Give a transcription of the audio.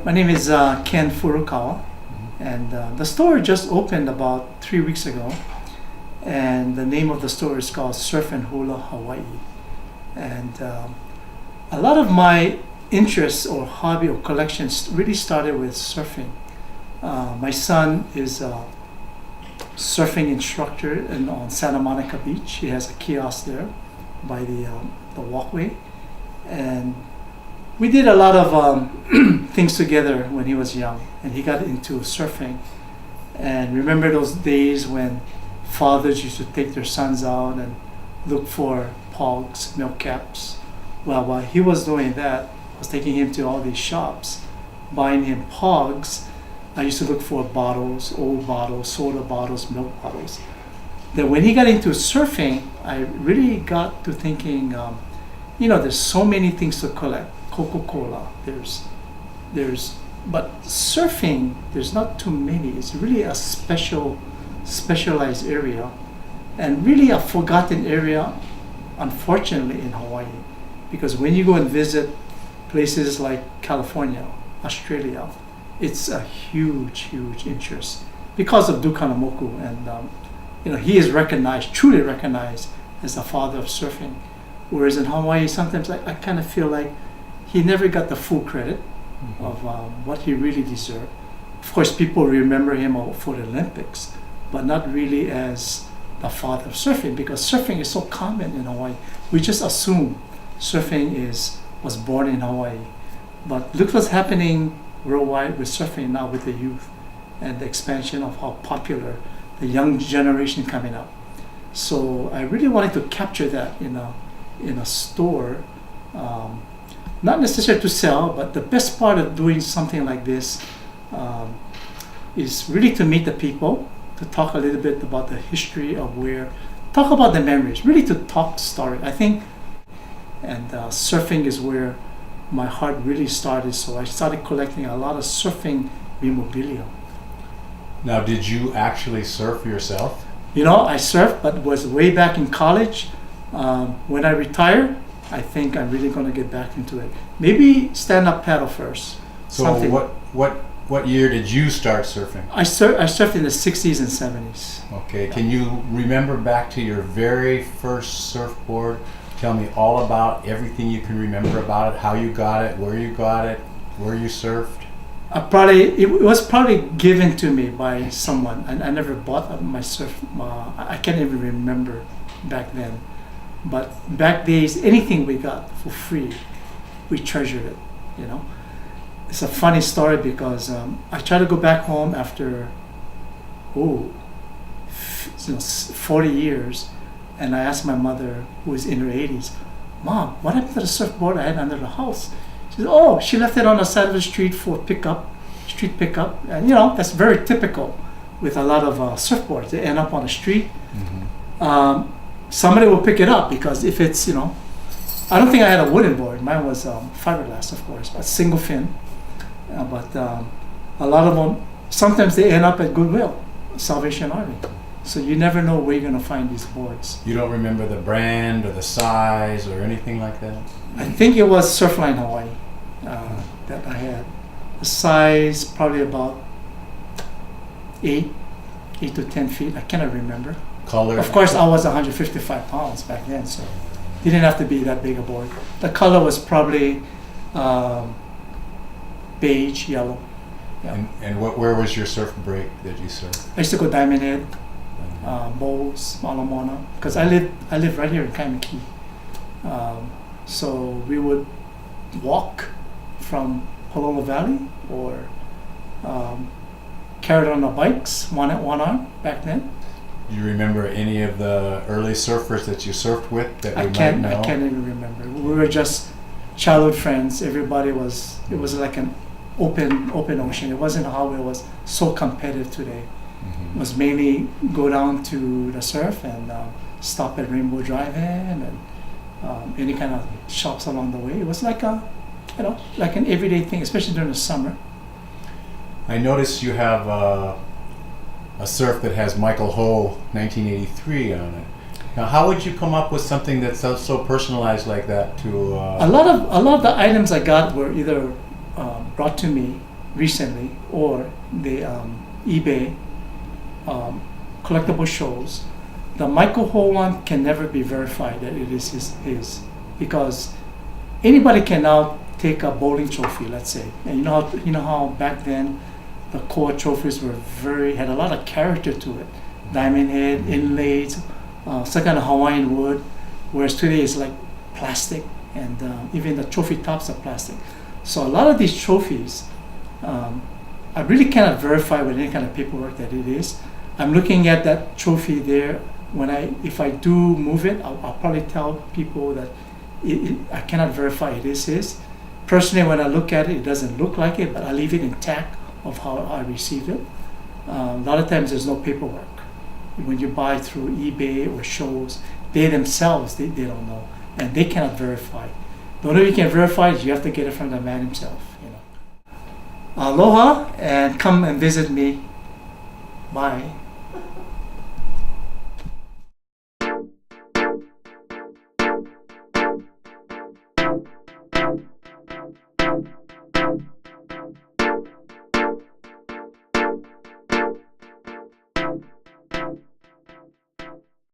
My name is Ken Furukawa, and the store just opened about 3 weeks ago. And the name of the store is called Surf and Hula Hawaii. And a lot of my interests or hobby or collections really started with surfing. My son is a surfing instructor on Santa Monica Beach. He has a kiosk there by the walkway. And we did a lot of things together when he was young, and he got into surfing. And remember those days when fathers used to take their sons out and look for pogs, milk caps. Well, while he was doing that, I was taking him to all these shops, buying him pogs. I used to look for bottles, old bottles, soda bottles, milk bottles. Then when he got into surfing, I really got to thinking, there's so many things to collect. Coca-Cola, but surfing, there's not too many. It's really a specialized area, and really a forgotten area, unfortunately, in Hawaii. Because when you go and visit places like California, Australia, it's a huge interest because of Dukanamoku, and he is truly recognized as the father of surfing. Whereas in Hawaii, sometimes I kind of feel like he never got the full credit of what he really deserved. Of course, people remember him for the Olympics, but not really as the father of surfing, because surfing is so common in Hawaii. We just assume surfing was born in Hawaii. But look what's happening worldwide with surfing now with the youth and the expansion of how popular the young generation coming up. So I really wanted to capture that in a store. Not necessarily to sell, but the best part of doing something like this is really to meet the people, to talk a little bit about the history of talk about the memories, really to talk story, I think. And surfing is where my heart really started, so I started collecting a lot of surfing memorabilia. Now, did you actually surf yourself? I surfed, but was way back in college. When I retire, I think I'm really going to get back into it. Maybe stand-up paddle first. So what year did you start surfing? I surfed in the 60s and 70s. Okay. Can you remember back to your very first surfboard? Tell me all about everything you can remember about it, how you got it, where you surfed. It was probably given to me by someone. I never bought my surf. I can't even remember back then. But back days, anything we got for free, we treasured it, It's a funny story because I tried to go back home after, 40 years, and I asked my mother, who is in her 80s, Mom, what happened to the surfboard I had under the house? She said, she left it on the side of the street for street pickup. And that's very typical with a lot of surfboards. They end up on the street. Mm-hmm. Somebody will pick it up because if it's, I don't think I had a wooden board. Mine was fiberglass, of course, but single fin. But a lot of them, sometimes they end up at Goodwill, Salvation Army. So you never know where you're going to find these boards. You don't remember the brand or the size or anything like that? I think it was Surfline Hawaii that I had. The size probably about 8 to 10 feet. I cannot remember. Color? Of course, I was 155 pounds back then, so it didn't have to be that big a board. The color was probably beige, yellow. Yeah. And where was your surf break that you surfed? I used to go Diamond Head, Bowls, Malamona, because I live right here in Kaimaki. So we would walk from Palolo Valley or carry it on the bikes, one arm back then. Do you remember any of the early surfers that you surfed with that we might know? I can't even remember. We were just childhood friends. It was like an open ocean. It wasn't how it was so competitive today. Mm-hmm. It was mainly go down to the surf and stop at Rainbow Drive-In and any kind of shops along the way. It was like like an everyday thing, especially during the summer. I noticed you have a surf that has Michael Ho 1983 on it. Now, how would you come up with something that's so personalized like that to? A lot of the items I got were either brought to me recently, or the eBay collectible shows, the Michael Ho one can never be verified that it is his, because anybody can now take a bowling trophy, let's say, and you know how back then the core trophies had a lot of character to it, diamond head, inlays, some kind of Hawaiian wood, whereas today it's like plastic, and even the trophy tops are plastic. So a lot of these trophies, I really cannot verify with any kind of paperwork that it is. I'm looking at that trophy there. If I do move it, I'll probably tell people that I cannot verify it is his. Personally, when I look at it, it doesn't look like it, but I leave it intact of how I received it. A lot of times there's no paperwork. When you buy through eBay or shows, they themselves, they don't know, and they cannot verify. The only way you can verify is you have to get it from the man himself. Aloha, and come and visit me. Bye.